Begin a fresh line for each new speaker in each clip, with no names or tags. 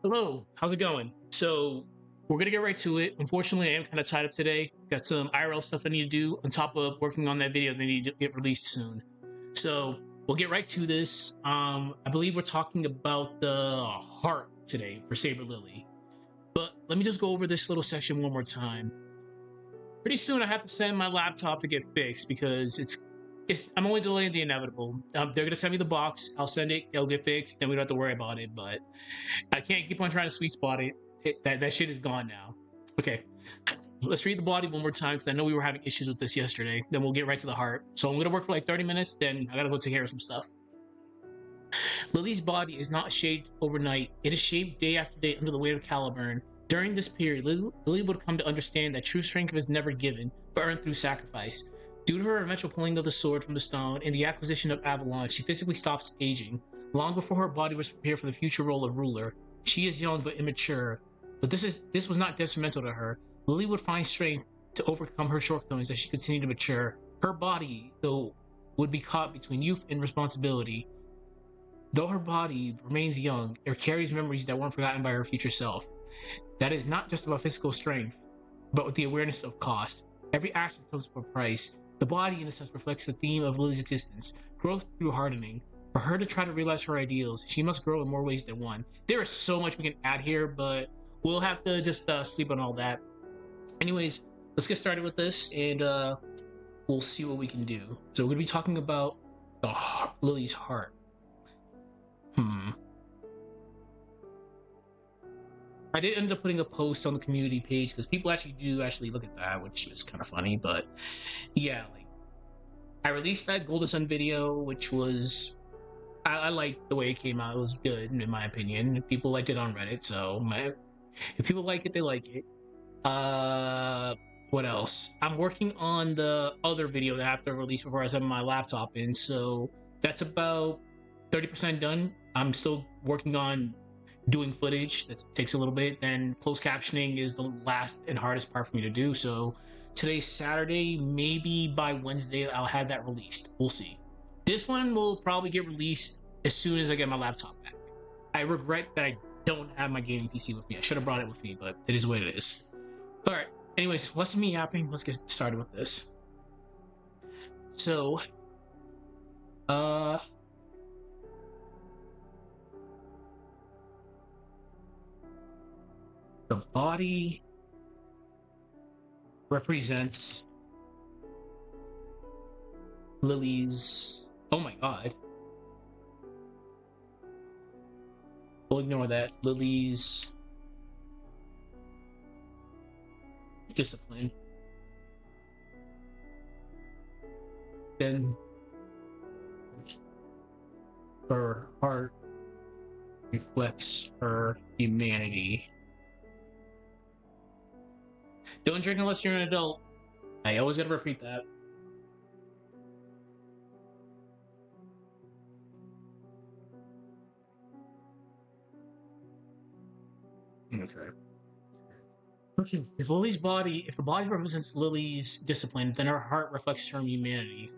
Hello, how's it going? So we're gonna get right to it. Unfortunately, I am kind of tied up today. Got some IRL stuff I need to do on top of working on that video that need to get released soon. So we'll get right to this. I believe we're talking about the heart today for Saber Lily. But let me just go over this little section one more time. Pretty soon I have to send my laptop to get fixed because it's I'm only delaying the inevitable. They're gonna send me the box. I'll send it. It'll get fixed. Then we don't have to worry about it. But I can't keep on trying to sweet spot it. That shit is gone now. Okay, let's read the body one more time because I know we were having issues with this yesterday. Then we'll get right to the heart. So I'm gonna work for like 30 minutes. Then I gotta go take care of some stuff. Lily's body is not shaped overnight. It is shaped day after day under the weight of Caliburn. During this period, Lily would come to understand that true strength is never given, but earned through sacrifice. Due to her eventual pulling of the sword from the stone and the acquisition of Avalon, she physically stops aging. Long before her body was prepared for the future role of ruler, she is young but immature. But this was not detrimental to her. Lily would find strength to overcome her shortcomings as she continued to mature. Her body, though, would be caught between youth and responsibility. Though her body remains young, it carries memories that weren't forgotten by her future self. That is not just about physical strength, but with the awareness of cost. Every action comes with a price. The body, in a sense, reflects the theme of Lily's existence, growth through hardening. For her to try to realize her ideals, she must grow in more ways than one. There is so much we can add here, but we'll have to just sleep on all that. Anyways, let's get started with this, and we'll see what we can do. So we're going to be talking about Lily's heart. I did end up putting a post on the community page because people do look at that, which is kind of funny. But yeah, like I released that Golden Sun video, which was I liked the way it came out. It was good in my opinion. People liked it on Reddit, so if people like it, they like it. What else? I'm working on the other video that I have to release before I send my laptop in, so that's about 30% done. I'm still working on doing footage. That takes a little bit. Then closed captioning is the last and hardest part for me to do. So today's Saturday, maybe by Wednesday I'll have that released. We'll see. This one will probably get released as soon as I get my laptop back. I regret that I don't have my gaming PC with me. I should have brought it with me, but it is what it is. All right. Anyways, less of me yapping. Let's get started with this. So, the body represents Lily's. Oh my god. We'll ignore that. Lily's discipline. Then her heart reflects her humanity. Don't drink unless you're an adult. I always gotta repeat that. Okay. If the body represents Lily's discipline, then her heart reflects her humanity.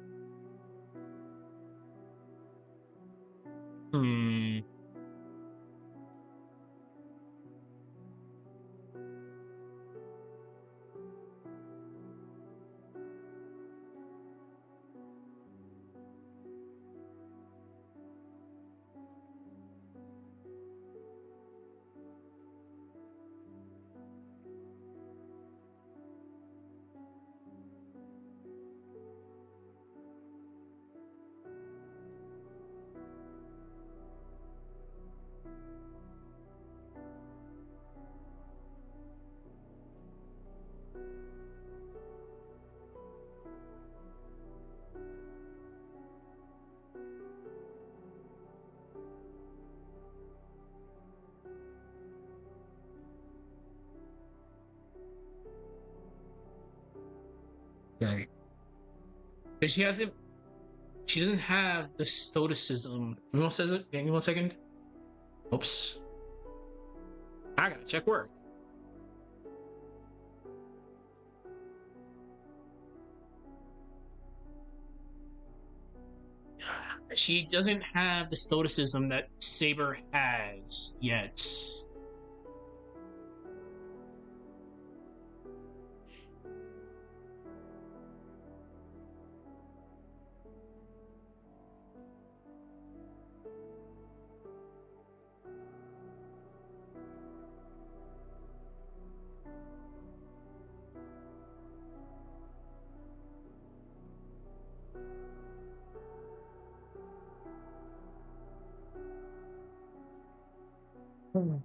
Okay. But she doesn't have the stoicism. Anyone says it? Give me 1 second. Oops. I gotta check work. She doesn't have the stoicism that Saber has yet. Hmm.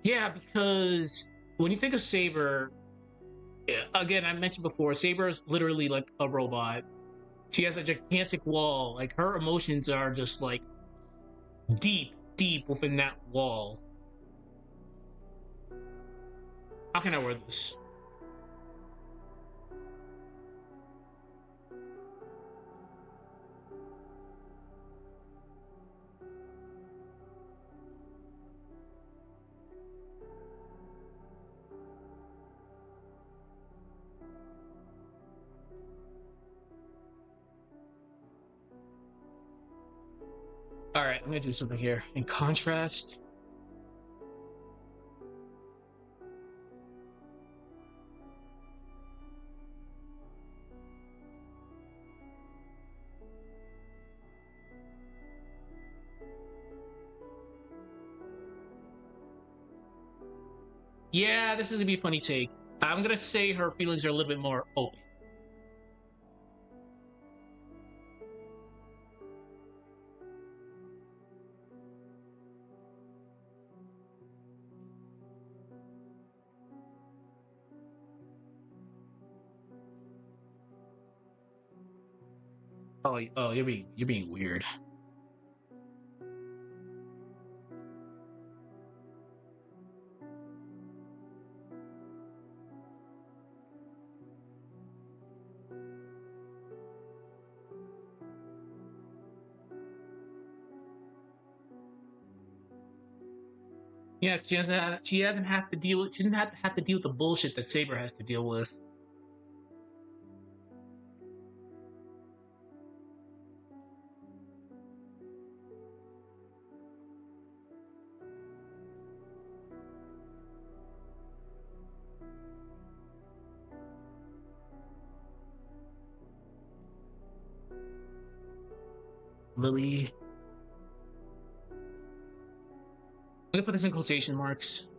Yeah, because when you think of Saber, again, I mentioned before, Saber is literally like a robot. She has a gigantic wall. Like her emotions are just like deep, deep within that wall. How can I wear this? All right, I'm gonna do something here. In contrast, yeah, this is gonna be a funny take. I'm gonna say her feelings are a little bit more open. Oh, you're being weird. Yeah, she doesn't have to deal with she doesn't have to deal with the bullshit that Saber has to deal with. Lily. I'm gonna put this in quotation marks.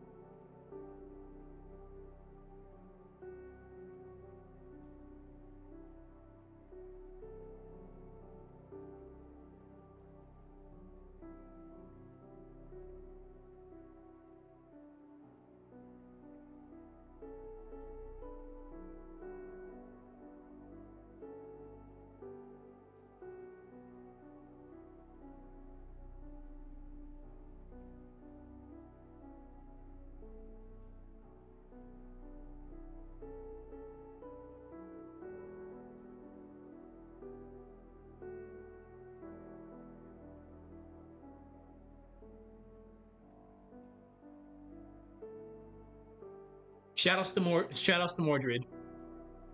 Shoutouts to Mordred.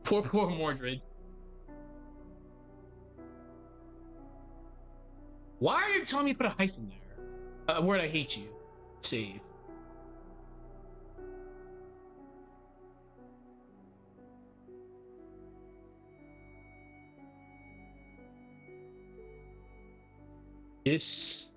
Poor Mordred. Why are you telling me to put a hyphen there? A word I hate you. Save. This.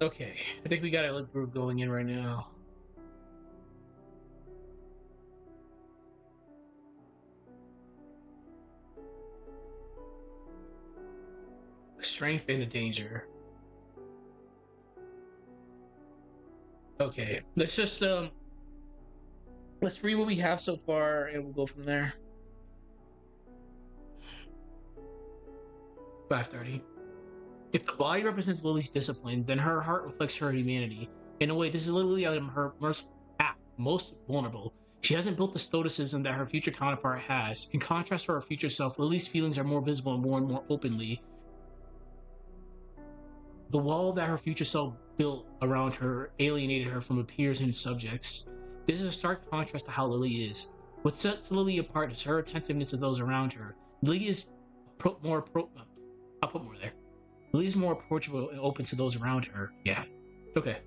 Okay, I think we got a groove going in right now. Strength and a danger. Okay, let's read what we have so far and we'll go from there. 5:30. If the body represents Lily's discipline, then her heart reflects her humanity. In a way, this is literally her most vulnerable. She hasn't built the stoicism that her future counterpart has. In contrast to her future self, Lily's feelings are more visible and more openly. The wall that her future self built around her alienated her from her peers and subjects. This is a stark contrast to how Lily is. What sets Lily apart is her attentiveness to those around her. Lily is I'll put more there. Lily's more approachable and open to those around her. Yeah. Okay.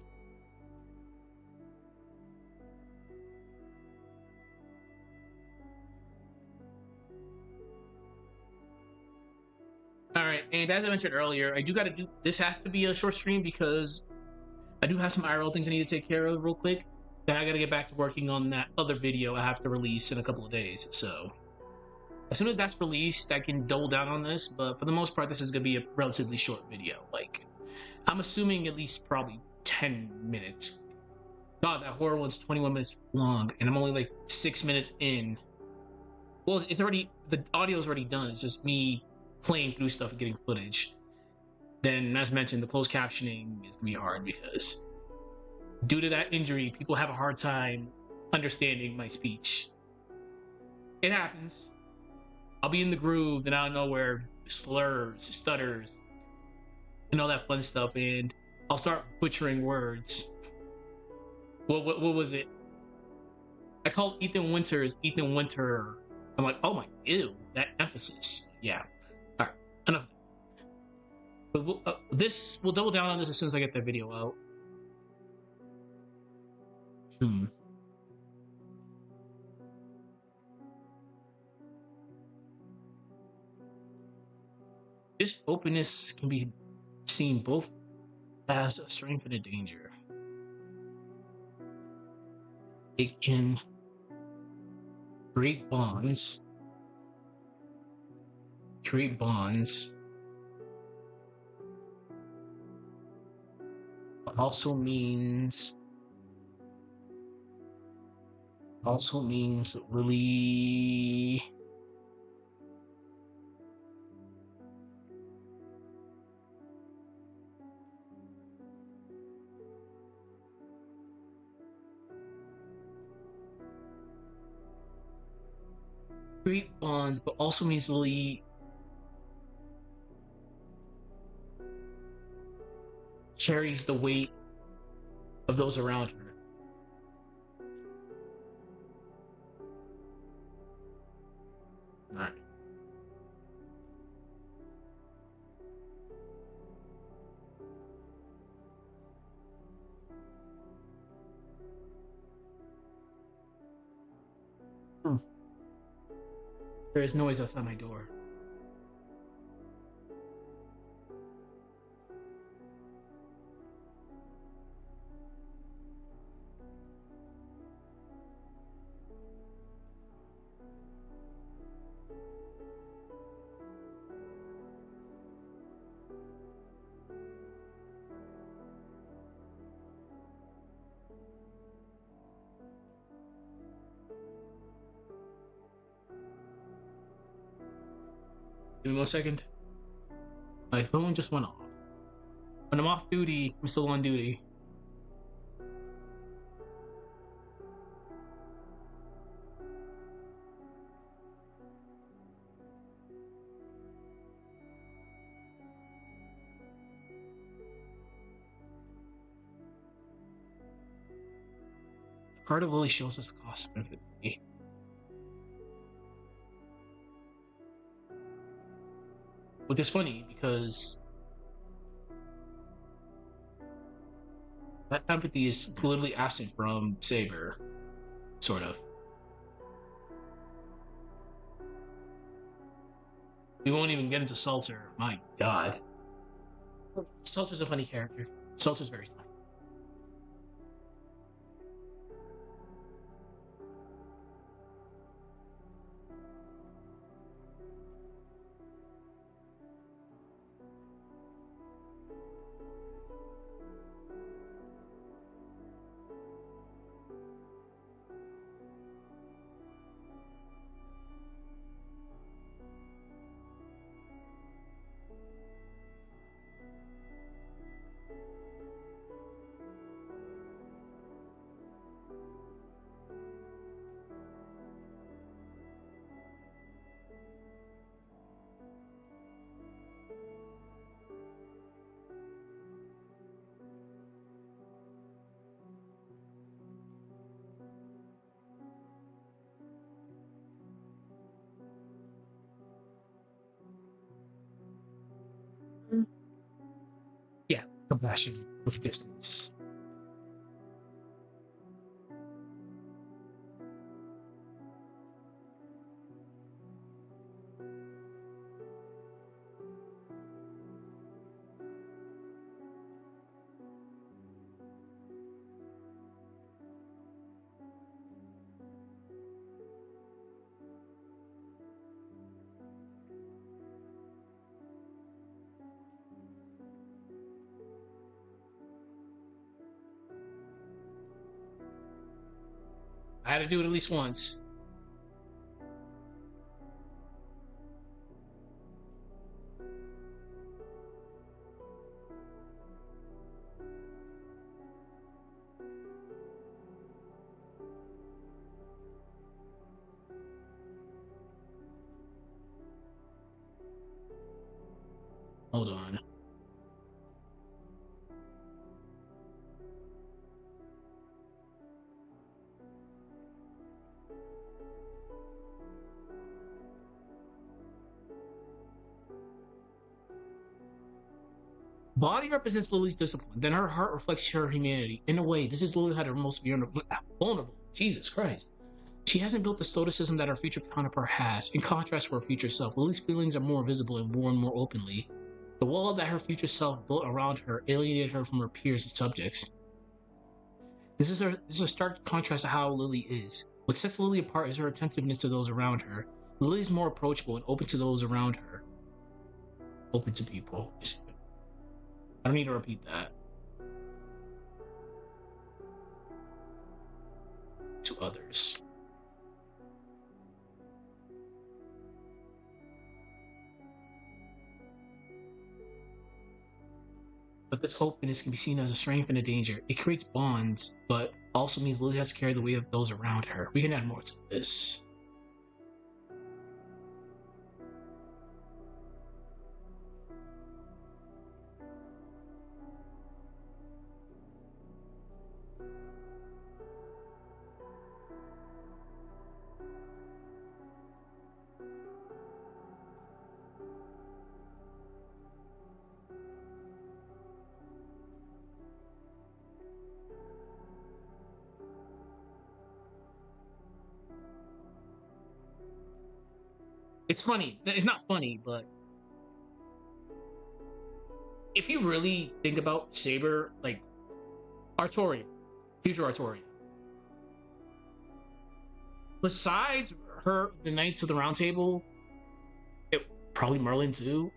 All right, and as I mentioned earlier, I do got to do this. Has to be a short stream because I do have some IRL things I need to take care of real quick. Then I got to get back to working on that other video I have to release in a couple of days. So as soon as that's released, I can double down on this. But for the most part, this is gonna be a relatively short video. Like I'm assuming at least probably 10 minutes. God, that horror one's 21 minutes long, and I'm only like 6 minutes in. Well, it's already the audio's already done. It's just me playing through stuff and getting footage. Then, as mentioned, the closed captioning is gonna be hard because due to that injury, people have a hard time understanding my speech. It happens. I'll be in the groove, then out of nowhere, slurs, stutters, and all that fun stuff, and I'll start butchering words. What was it? I called Ethan Winters Ethan Winter. I'm like, oh my, ew, that emphasis. Yeah. All right, enough. But we'll double down on this as soon as I get that video out. This openness can be seen both as a strength and a danger. It can create bonds. Also means really create bonds, but also means Lily carries the weight of those around her. All right. There is noise outside my door. Give me 1 second. My phone just went off. When I'm off duty, I'm still on duty. Part of Lily shows us the cost of empathy. Which is funny because that empathy is completely absent from Saber, sort of. We won't even get into Salter. My god. Salter's a funny character. Salt is very fine. Yeah, compassion with distance. I had to do it at least once. Hold on. Body represents Lily's discipline, then her heart reflects her humanity. In a way, this is Lily at her most vulnerable. Jesus Christ. She hasn't built the stoicism that her future counterpart has. In contrast to her future self, Lily's feelings are more visible and worn more openly. The wall that her future self built around her alienated her from her peers and subjects. This is a stark contrast to how Lily is. What sets Lily apart is her attentiveness to those around her. Lily is more approachable and open to those around her. Open to people. I don't need to repeat that. To others. But this openness can be seen as a strength and a danger. It creates bonds, but also means Lily has to carry the weight of those around her. We can add more to this. It's funny. It's not funny, but if you really think about Saber, like Artorian, future Artorian, besides her, the Knights of the Round Table, probably Merlin too.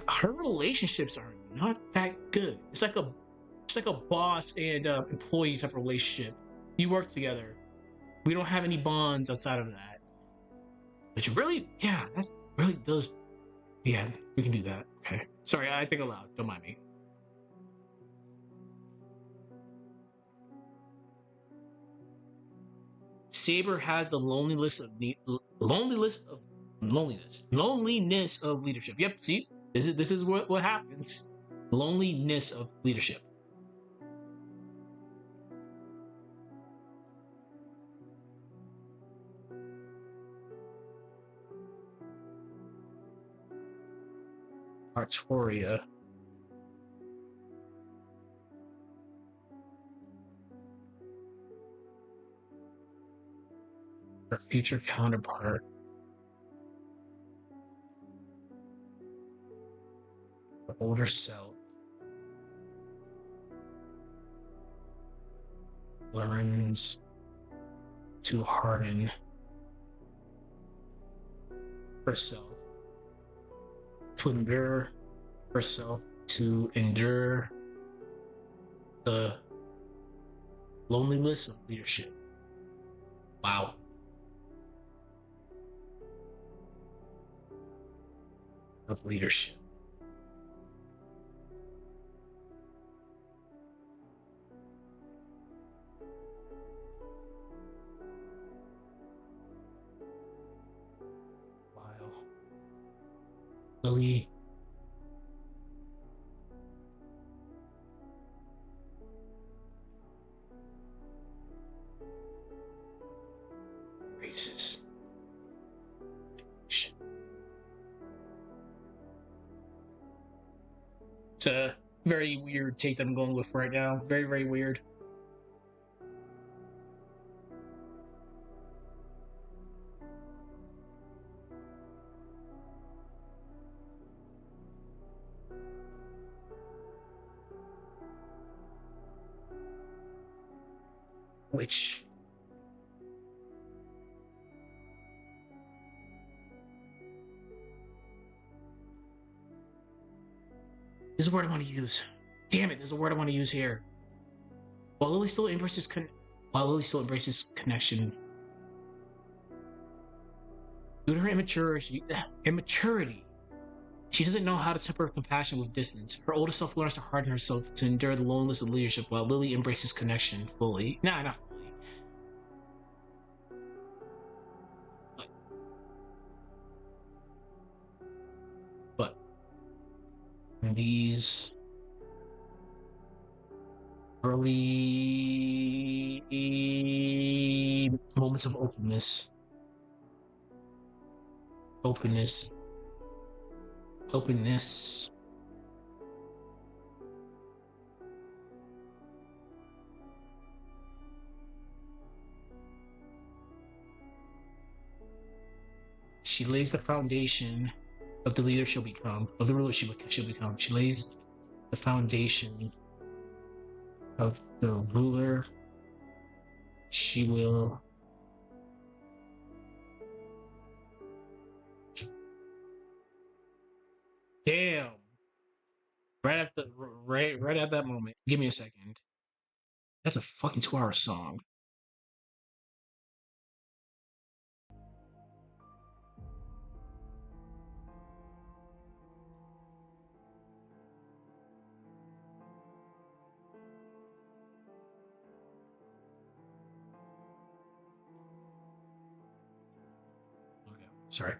Her relationships are not that good. It's like a boss and employee type of relationship. You work together. We don't have any bonds outside of that. Which really, yeah, that really does. Yeah, we can do that. Okay. Sorry, I think aloud. Don't mind me. Saber has the loneliness of leadership. Yep. See, this is what happens. Loneliness of leadership. Artoria. Her future counterpart. Her older self. learns to harden herself, to endure herself, to endure the loneliness of leadership. Wow. Of leadership. Wow. Lily racist. It's a very weird take that I'm going with right now. Very, very weird. Which is a word I want to use. Damn it, there's a word I want to use here. While Lily still embraces connection, due to her immaturity, she doesn't know how to temper compassion with distance. Her older self learns to harden herself to endure the loneliness of leadership, while Lily embraces connection fully. Nah, not fully. But these early moments of openness, she lays the foundation of the leader she'll become, of the ruler she'll become. She lays the foundation of the ruler she will damn right at that moment. Give me a second. That's a fucking 2-hour song. Okay, sorry.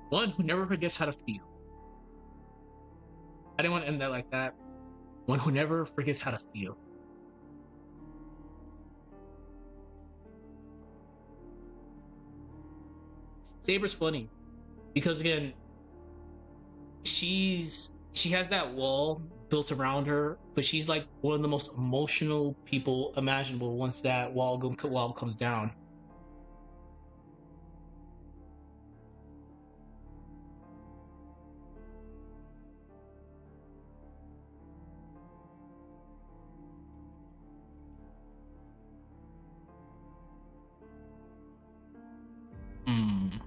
One who never forgets how to feel. I didn't want to end that like that. One who never forgets how to feel. Saber's funny because again, she has that wall built around her, but she's like one of the most emotional people imaginable once that wall comes down. Mm.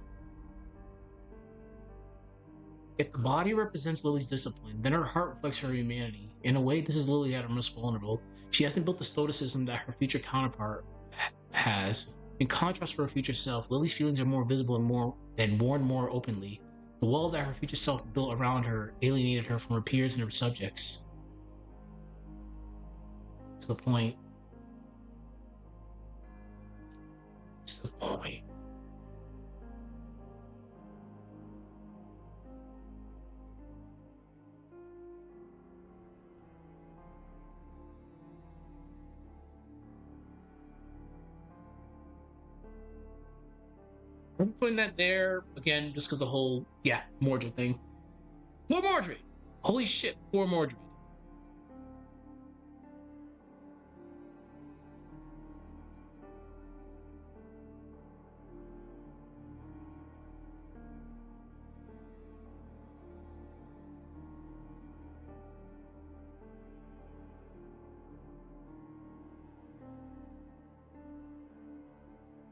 If the body represents Lily's discipline, then her heart reflects her humanity. In a way, this is Lily at her most vulnerable. She hasn't built the stoicism that her future counterpart has. In contrast for her future self, Lily's feelings are more visible and born more openly. The wall that her future self built around her alienated her from her peers and her subjects. To the point. To the point. I'm putting that there again just because the whole Mordred thing. Poor Mordred! Holy shit, poor Mordred.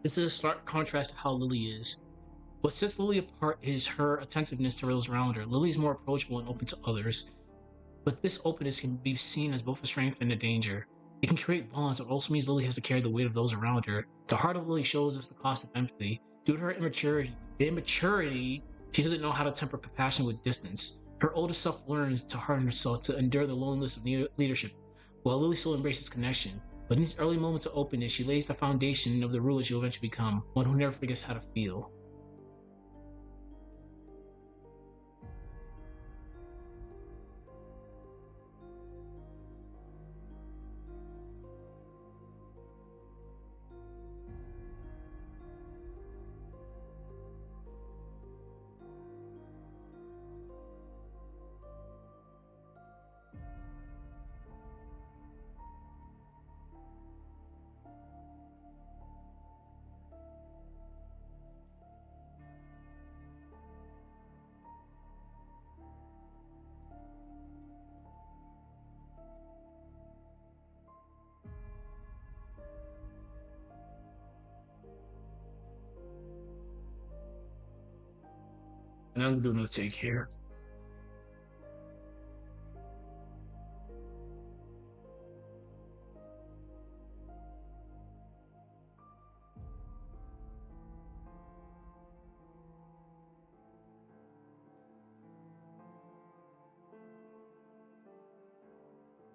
This is a stark contrast to how Lily is. What sets Lily apart is her attentiveness to those around her. Lily is more approachable and open to others, but this openness can be seen as both a strength and a danger. It can create bonds, but also means Lily has to carry the weight of those around her. The heart of Lily shows us the cost of empathy. Due to her immaturity, she doesn't know how to temper compassion with distance. Her older self learns to harden herself to endure the loneliness of leadership, while Lily still embraces connection. But in these early moments of openness, she lays the foundation of the ruler she'll eventually become, one who never forgets how to feel. And I'm gonna do another take here.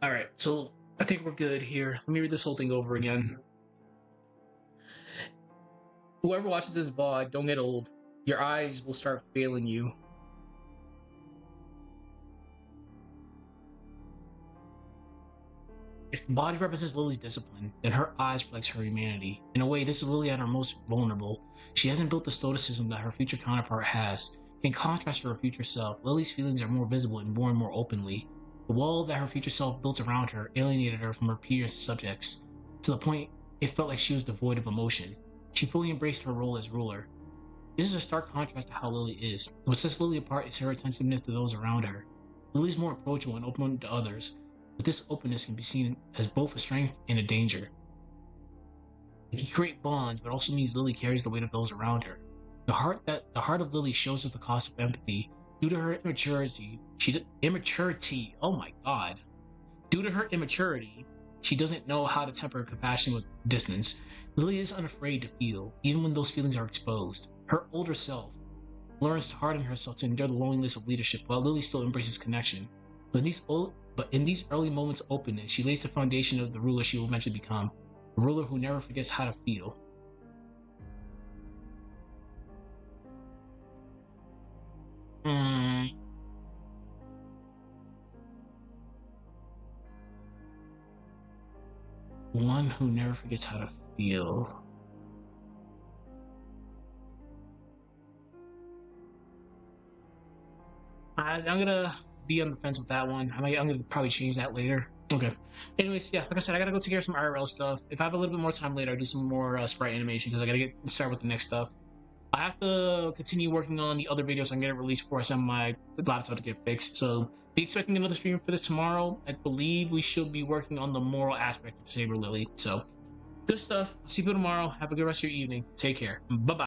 All right, so I think we're good here. Let me read this whole thing over again. Whoever watches this VOD, don't get old. Your eyes will start failing you. If the body represents Lily's discipline, then her eyes reflect her humanity. In a way, this is Lily at her most vulnerable. She hasn't built the stoicism that her future counterpart has. In contrast to her future self, Lily's feelings are more visible and born more openly. The wall that her future self built around her alienated her from her peers and subjects, to the point it felt like she was devoid of emotion. She fully embraced her role as ruler. This is a stark contrast to how Lily is. What sets Lily apart is her attentiveness to those around her. Lily is more approachable and open to others, but this openness can be seen as both a strength and a danger. It can create bonds, but also means Lily carries the weight of those around her. The heart of Lily shows us the cost of empathy. Due to her immaturity. Oh my god. Due to her immaturity, she doesn't know how to temper compassion with distance. Lily is unafraid to feel, even when those feelings are exposed. Her older self learns to harden herself to endure the loneliness of leadership, while Lily still embraces connection. But in these early moments of openness, she lays the foundation of the ruler she will eventually become. A ruler who never forgets how to feel. Mm, one who never forgets how to feel. I'm gonna be on the fence with that one. I'm gonna probably change that later. Okay. Anyways, yeah, like I said, I gotta go take care of some IRL stuff. If I have a little bit more time later, I'll do some more sprite animation because I gotta get start with the next stuff. I have to continue working on the other videos I'm getting released before I send my laptop to get fixed. So be expecting another stream for this tomorrow. I believe we should be working on the moral aspect of Saber Lily. So good stuff. I'll see you tomorrow. Have a good rest of your evening. Take care. Bye bye.